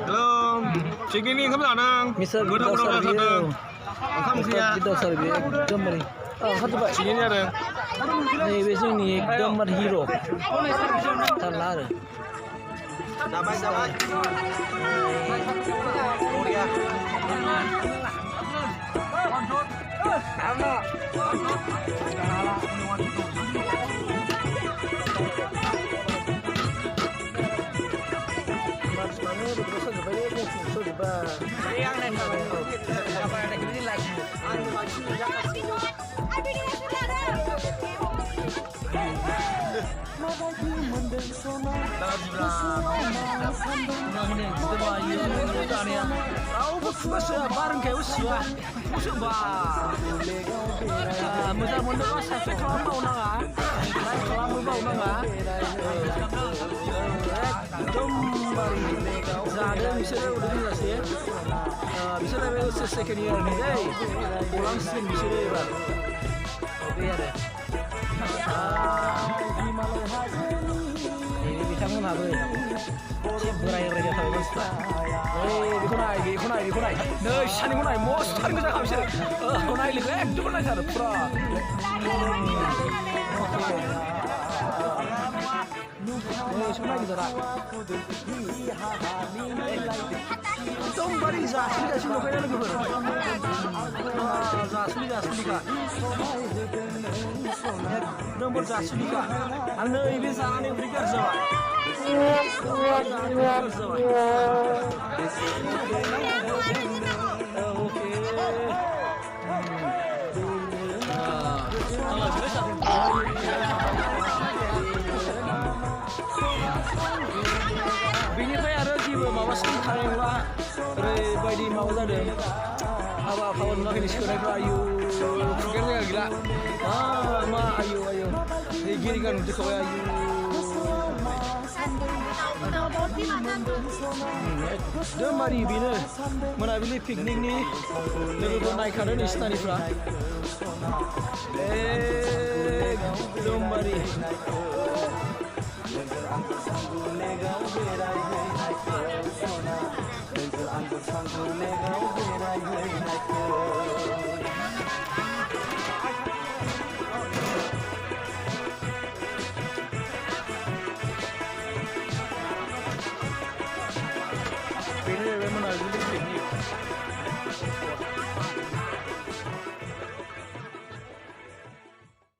Belum. Segini kamu tanang. Misal Udah sadang. Kamu kia. Kita serbi एकदम मरी satu pak Segini ada. nih besok nih एकदम मर hero terlar Dapat. Korea. ini bisa mengabai siap berakhir aja tahu bos dikunai nih shani kunai mos shani bisa kau bisa kunai lagi dulu naik ada pura sebenarnya gitu lah तुम बड़ी जासली का शुरू करने लगे फिर जासली का नंबर जासली का अन्य इबे साने फ्रिकर जवा ओके बिनिफ्राय आरो जेबो माबा सोंखानायब्ला ओरैबायदि माबा जादों हाबा खावन माखासे सिखायनायफ्रा आयु खुगायानो जायगा गैला मा आयु गिरिगा नुजोबखाबाय आयु एकदमबारे बेनो मोनाबिलि पिकनिकनि लोगोफोर नायखादों निस्तानिफ्रा एकदमबारे